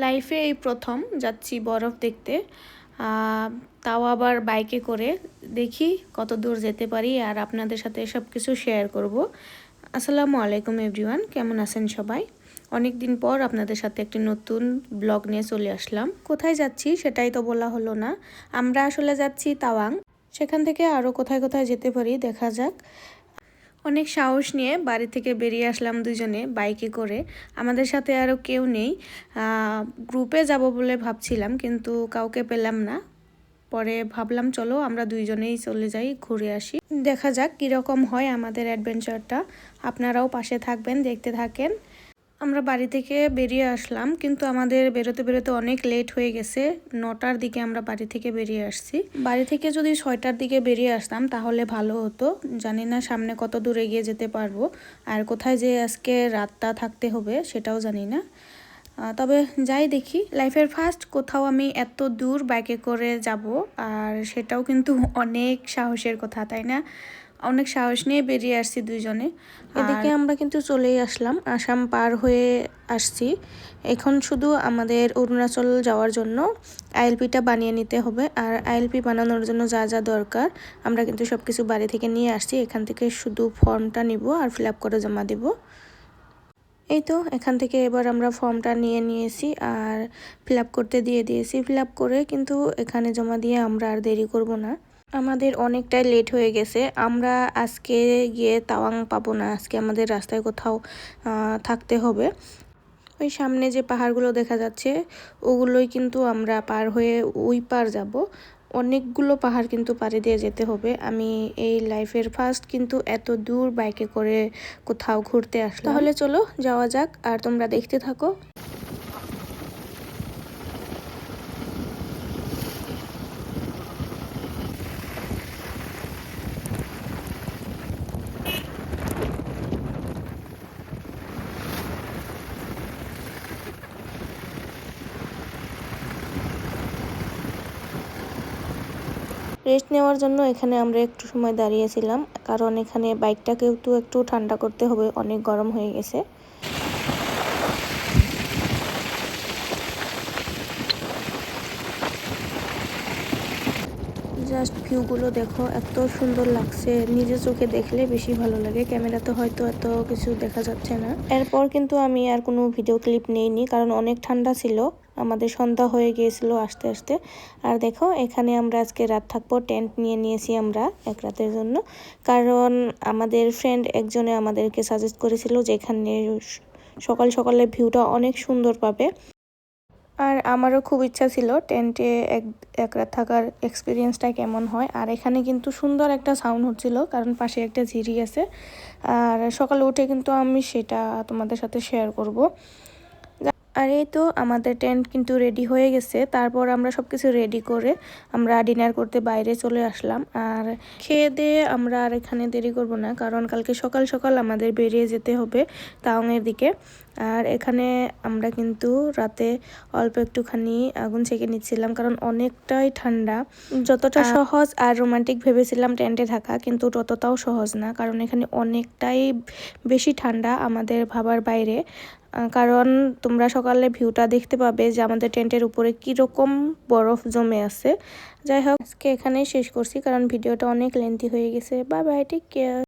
লাইফে এই প্রথম যাচ্ছি বরফ দেখতে, তাও আবার বাইকে করে। দেখি কত দূর যেতে পারি আর আপনাদের সাথে সব কিছু শেয়ার করব। আসসালামু আলাইকুম এভরিওয়ান, কেমন আছেন সবাই? অনেক দিন পর আপনাদের সাথে একটি নতুন ব্লগ নিয়ে চলে আসলাম। কোথায় যাচ্ছি সেটাই তো বলা হলো না। আমরা আসলে যাচ্ছি তাওয়াং, সেখান থেকে আরও কোথায় কোথায় যেতে পারি দেখা যাক। অনেক সাহস নিয়ে বাড়ি থেকে বেরিয়ে আসলাম দুজনে বাইকে করে। আমাদের সাথে আরও কেউ নেই। গ্রুপে যাব বলে ভাবছিলাম, কিন্তু কাউকে পেলাম না। পরে ভাবলাম চলো আমরা দুইজনেই চলে যাই, ঘুরে আসি, দেখা যাক কীরকম হয় আমাদের অ্যাডভেঞ্চারটা। আপনারাও পাশে থাকবেন, দেখতে থাকেন। আমরা বাড়ি থেকে বেরিয়ে আসলাম, কিন্তু আমাদের বেরোতে বেরোতে অনেক লেট হয়ে গেছে। 9টার দিকে আমরা বাড়ি থেকে বেরিয়ে আসছি। বাড়ি থেকে যদি 6টার দিকে বেরিয়ে আসতাম তাহলে ভালো হতো। জানি না সামনে কত দূর এগিয়ে যেতে পারবো, আর কোথায় যে আজকে রাতটা থাকতে হবে সেটাও জানি না। তবে যাই দেখি, লাইফের ফার্স্ট কোথাও আমি এত দূর বাইকে করে যাব, আর সেটাও কিন্তু অনেক সাহসের কথা, তাই না? অনেক সাহস নিয়ে বেরিয়ে আসছি দুইজনে। এদিকে আমরা কিন্তু চলেই আসলাম, আসাম পার হয়ে আসছি। এখন শুধু আমাদের অরুণাচল যাওয়ার জন্য আইএলপিটা বানিয়ে নিতে হবে। আর আইএলপি বানানোর জন্য যা যা দরকার আমরা কিন্তু সব কিছু বাড়ি থেকে নিয়ে আসছি। এখান থেকে শুধু ফর্মটা নিব আর ফিল আপ করে জমা দেব। এই তো এখান থেকে এবার আমরা ফর্মটা নিয়ে নিয়েছি আর ফিল আপ করতে দিয়ে দিয়েছি। ফিল আপ করে কিন্তু এখানে জমা দিয়ে আমরা আর দেরি করব না। আমাদের অনেকটাই লেট হয়ে গেছে। আমরা আজকে গিয়ে তাওয়াং পাবো না, আজকে আমাদের রাস্তায় কোথাও থাকতে হবে। ওই সামনে যে পাহাড়গুলো দেখা যাচ্ছে ওগুলোই কিন্তু আমরা পার হয়ে ওই পার যাব। অনেকগুলো পাহাড় কিন্তু পাড়ি দিয়ে যেতে হবে। আমি এই লাইফের ফার্স্ট কিন্তু এত দূর বাইকে করে কোথাও ঘুরতে আসলাম। তাহলে চলো যাওয়া যাক, আর তোমরা দেখতে থাকো। রেস্ট নেওয়ার জন্য এখানে আমরা একটু সময় দাঁড়িয়েছিলাম, কারণ এখানে বাইকটাকেও তো একটু ঠান্ডা করতে হবে, অনেক গরম হয়ে গেছে। জাস্ট ভিউগুলো দেখো, এত সুন্দর লাগছে। নিজের চোখে দেখলে বেশি ভালো লাগে, ক্যামেরাতে হয়তো এত কিছু দেখা যাচ্ছে না। এরপর কিন্তু আমি আর কোনো ভিডিও ক্লিপ নেইনি, কারণ অনেক ঠান্ডা ছিল। আমাদের সন্ধ্যা হয়ে গিয়েছিল আস্তে আস্তে। আর দেখো এখানে আমরা আজকে রাত থাকবো, টেন্ট নিয়ে নিয়েছি আমরা এক রাতের জন্য। কারণ আমাদের ফ্রেন্ড একজনে আমাদেরকে সাজেস্ট করেছিল যে এখানে সকাল সকালে ভিউটা অনেক সুন্দর পাবে। আর আমারও খুব ইচ্ছা ছিল টেন্টে এক রাত থাকার এক্সপিরিয়েন্সটা কেমন হয়। আর এখানে কিন্তু সুন্দর একটা সাউন্ড হচ্ছিল, কারণ পাশে একটা ঝিরি আছে। আর সকালে উঠে কিন্তু আমি সেটা তোমাদের সাথে শেয়ার করব। আর এই তো আমাদের টেন্ট কিন্তু রেডি হয়ে গেছে। তারপর আমরা সব কিছু রেডি করে আমরা ডিনার করতে বাইরে চলে আসলাম। আর খেয়ে দিয়ে আমরা আর এখানে দেরি করব না, কারণ কালকে সকাল সকাল আমাদের বেরিয়ে যেতে হবে তাওয়াংয়ের দিকে। আর এখানে আমরা কিন্তু রাতে অল্প একটুখানি আগুন সেঁকে নিচ্ছিলাম, কারণ অনেকটাই ঠান্ডা। যতটা সহজ আর রোমান্টিক ভেবেছিলাম টেন্টে থাকা, কিন্তু ততটাও সহজ না, কারণ এখানে অনেকটাই বেশি ঠান্ডা আমাদের ভাবার বাইরে। কারণ তোমরা সকালে ভিউটা দেখতে পাবে যে আমাদের টেন্টের উপরে কীরকম বরফ জমে আছে। যাই হোক, আজকে এখানেই শেষ করছি, কারণ ভিডিওটা অনেক লেন্থি হয়ে গেছে। Bye bye, take care.